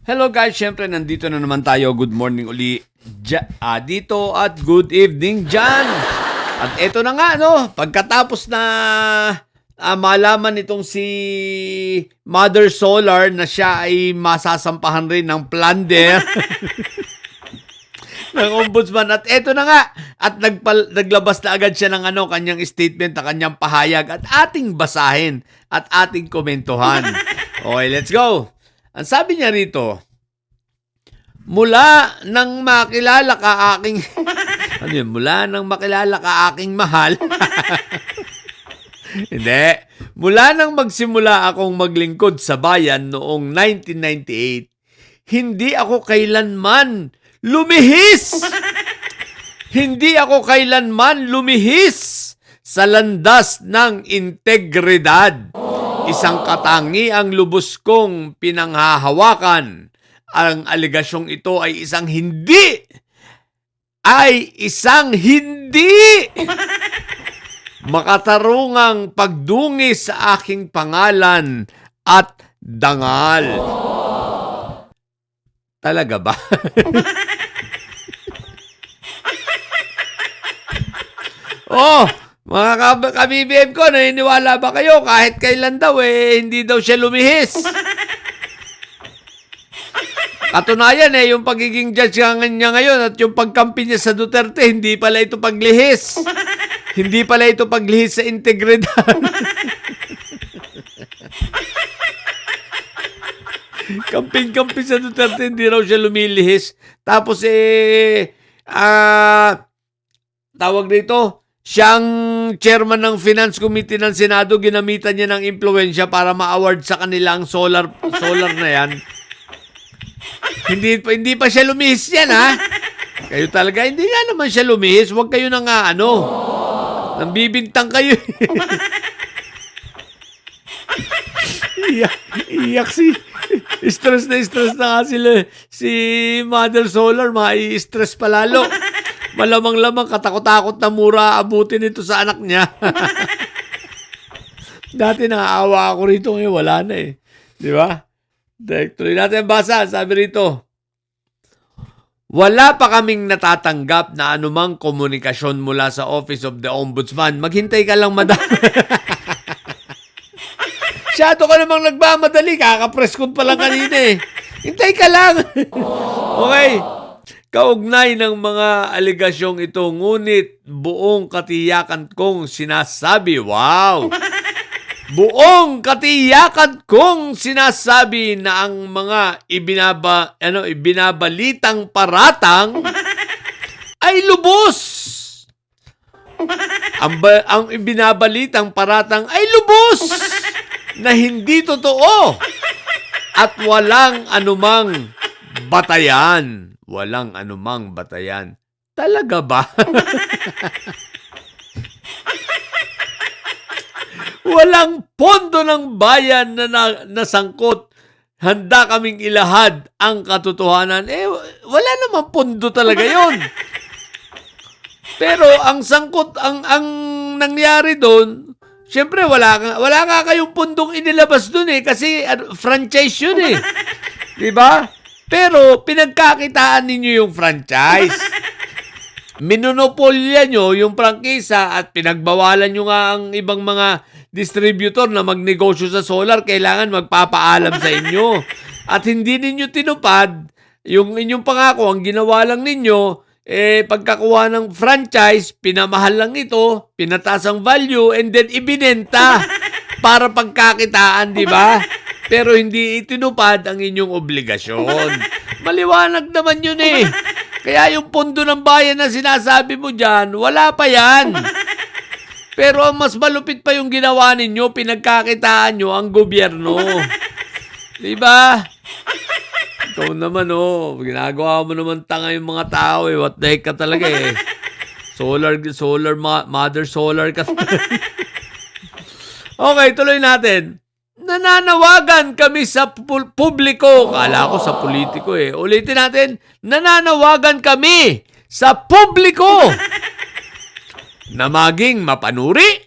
Hello guys, syempre nandito na naman tayo. Good morning uli dito at good evening dyan. At eto na nga, no, pagkatapos na malaman itong si Mother Solar na siya ay masasampahan rin ng plunder ng ombudsman. At eto na nga, at naglabas na agad siya ng kanyang statement, na kanyang pahayag at ating basahin at ating komentuhan. Okay, let's go. Ang sabi niya rito, mula nang makilala ka aking ano yun? Mula nang makilala ka aking mahal. Hindi. Mula nang magsimula akong maglingkod sa bayan noong 1998, hindi ako kailanman lumihis. Hindi ako kailanman lumihis sa landas ng integridad. Isang katangi ang lubos kong pinanghahawakan. Ang aligasyong ito ay isang hindi makatarungang pagdungi sa aking pangalan at dangal. Talaga ba? Oh, mga ka-BBM ko, naniniwala ba kayo? Kahit kailan daw, hindi daw siya lumihis. Katunayan, yung pagiging judge niya ngayon at yung pagkampi niya sa Duterte, hindi pala ito paglihis. Hindi pala ito paglihis sa integridad. Kamping-kampi sa Duterte, hindi raw siya lumilihis. Tapos, tawag dito, siyang chairman ng Finance Committee ng Senado, ginamitan niya ng impluensya para ma-award sa kanilang solar na yan. Hindi pa siya lumihis yan, ha? Kayo talaga, hindi nga naman siya lumihis. Huwag kayo na nga, nambibintang kayo. Iyak stress na nga sila. Si Mother Solar, mai-stress palalo. Malamang-lamang katakot-takot na mura abutin ito sa anak niya. Dati nakaawa ako rito, ngayon wala na eh. Di ba? Tuloy natin basa. Sabi rito, wala pa kaming natatanggap na anumang komunikasyon mula sa Office of the Ombudsman. Maghintay ka lang, madam. Siyado ka namang nagmamadali. Kakapress ko pa lang kanina eh. Hintay ka lang. Okay. Kaugnay ng mga aligasyong ito, ngunit buong katiyakan kong sinasabi, wow! Buong katiyakan kong sinasabi na ang mga ibinabalitang paratang ay lubos. Ang ibinabalitang paratang ay lubos na hindi totoo at walang anumang batayan. Walang anumang batayan. Talaga ba? Walang pondo ng bayan na nasangkot. Handa kaming ilahad ang katotohanan. Wala namang pondo talaga yon. Pero ang sangkot, ang nangyari doon, siyempre wala nga kayong pondong inilabas doon kasi franchise yun eh. Diba? Pero pinagkakitaan ninyo yung franchise. Minonopolya nyo yung prangkisa at pinagbawalan nyo nga ang ibang mga distributor na magnegosyo sa solar. Kailangan magpapaalam sa inyo. At hindi ninyo tinupad yung inyong pangako. Ang ginawa lang ninyo, pagkakuha ng franchise, pinamahal lang ito, pinataas ang value, and then ibinenta para pagkakitaan, di ba? Pero hindi itinupad ang inyong obligasyon. Maliwanag naman yun eh. Kaya yung pondo ng bayan na sinasabi mo dyan, wala pa yan. Pero ang mas malupit pa yung ginawa ninyo, pinagkakitaan nyo ang gobyerno. Diba? Ikaw naman ginagawa mo naman tanga yung mga tao eh. What the heck ka talaga eh. Mother Solar ka. Okay, tuloy natin. Nananawagan kami sa publiko. Kala ko sa politiko eh. Ulitin natin. Nananawagan kami sa publiko na maging mapanuri.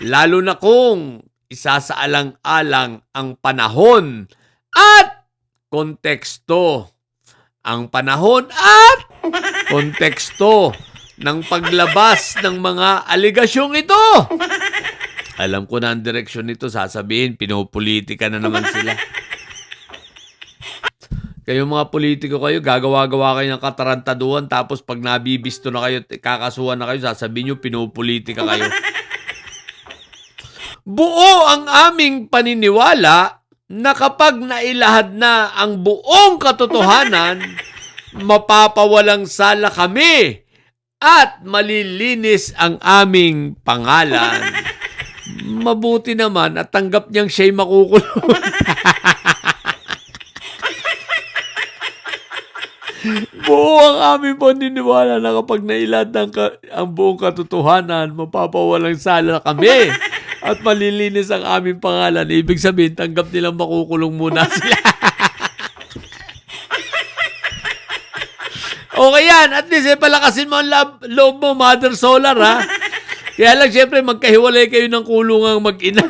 Lalo na kung isasaalang-alang ang panahon at konteksto. Ang panahon at konteksto ng paglabas ng mga aligasyong ito. Alam ko na ang direksyon nito, sasabihin, pinopolitika na naman sila. Kayong mga politiko kayo, gagawa-gawa kayo ng katarantaduhan, tapos pag nabibisto na kayo, kakasuhan na kayo, sasabihin nyo, pinopolitika kayo. Buo ang aming paniniwala na kapag nailahad na ang buong katotohanan, mapapawalang sala kami at malilinis ang aming pangalan. Mabuti naman at tanggap niyang siya'y makukulong. Buo ang aming paniniwala na kapag nailad ang buong katotohanan, mapapawalang sala kami at malilinis ang aming pangalan. Ibig sabihin, tanggap nilang makukulong muna sila. Okay yan. At least, palakasin mo ang loob mo, Mother Solar, ha? Kaya lang, syempre, magkahiwalay kayo ng kulungang mag-ina.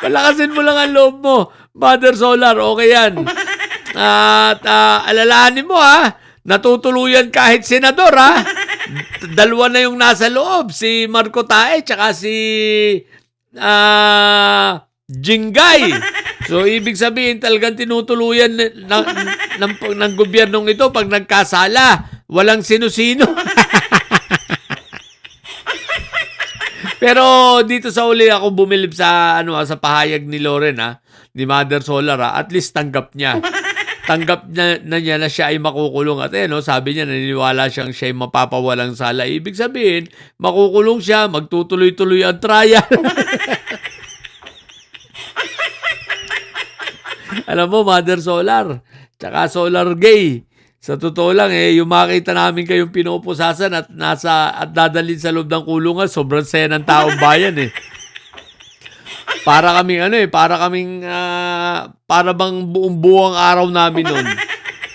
Palakasin mo lang ang loob mo, Mother Solar. Okay yan. At alalahanin mo, ha? Natutuluyan kahit senador, ha? Dalawa na yung nasa loob. Si Marco Tae, tsaka si Jingay. So, ibig sabihin, talagang tinutuluyan ng gobyernong ito pag nagkasala. Walang sino-sino. Pero dito sa uli ako bumilib sa sa pahayag ni Loren, ni Mother Solar, at least tanggap niya. Tanggap na niya na siya ay makukulong. At sabi niya, naniniwala siya ay mapapawalang sala. Ibig sabihin, makukulong siya, magtutuloy-tuloy ang trial. Alam mo, Mother Solar, tsaka Solar Gay, sa totoo lang, yung makita namin kayong pinupusasan at dadalhin sa loob ng kulungan, sobrang saya ng taong bayan, Para kaming para bang buong araw namin nun.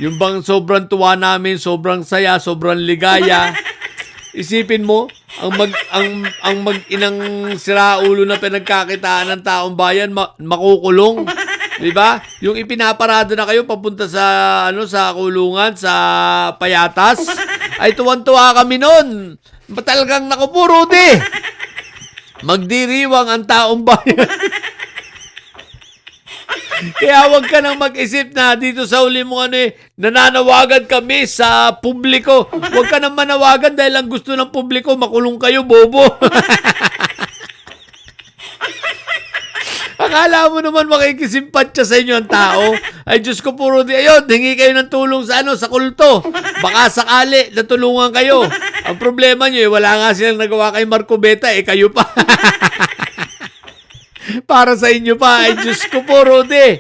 Yung bang sobrang tuwa namin, sobrang saya, sobrang ligaya. Isipin mo, ang mag-inang siraulo na pinagkakitaan ng taong bayan makukulong. 'Di ba? Yung ipinaparada na kayo papunta sa sa kulungan, sa Payatas, ay tuwan-tuwa kami noon. Talagang nakupuro magdiriwang ang taong bayan. Kaya huwag ka nang mag-isip na dito sa uli mo nananawagan kami sa publiko. Huwag ka nang manawagan dahil ang gusto ng publiko, makulong kayo, bobo. Akala mo naman makikisimpatya sa inyo ang tao? Ay, Diyos ko, puro ayun, hingi kayo ng tulong sa sa kulto. Baka sakali, natulungan kayo. Ang problema nyo, wala nga silang nagawa kay Marco Beta, kayo pa. Para sa inyo pa, ay Diyos ko po, Rudy.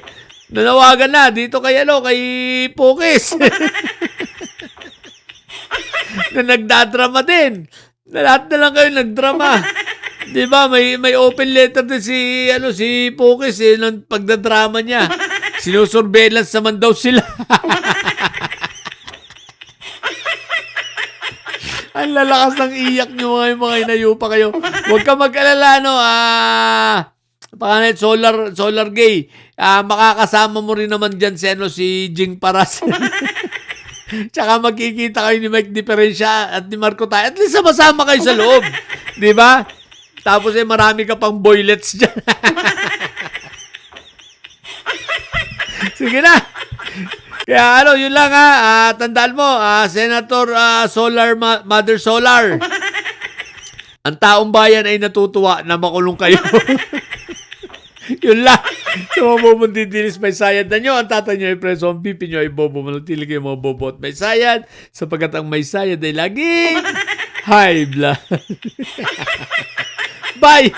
Nanawagan na, dito kay kay Pukis. Na nagdadrama din. Na lahat na lang kayo nagdrama. Di ba, may open letter din si Pukis ng pagdadrama niya. Sinusurveillance naman daw sila. Ang lalakas ng iyak nyo mga inayupa kayo. Huwag ka mag-alala, Solar Gay. Makakasama mo rin naman dyan si Jing Paras. Tsaka magkikita kayo ni Mike Diferensya at ni Marco Tae. At least sama-sama kayo sa loob. Di ba? Tapos marami ka pang boylets dyan. Sige na. Kaya yun lang tandaan mo, Senator Solar, Mother Solar. Ang taong bayan ay natutuwa na makulong kayo. Yun lang. So, Bobo Didilis may sayad na nyo. Ang tatay nyo ay preso. Ang pipi nyo ay bobo. Manatili kayo mga bobo at may sayad. Sapagkat ang may sayad ay laging high blood. Bye!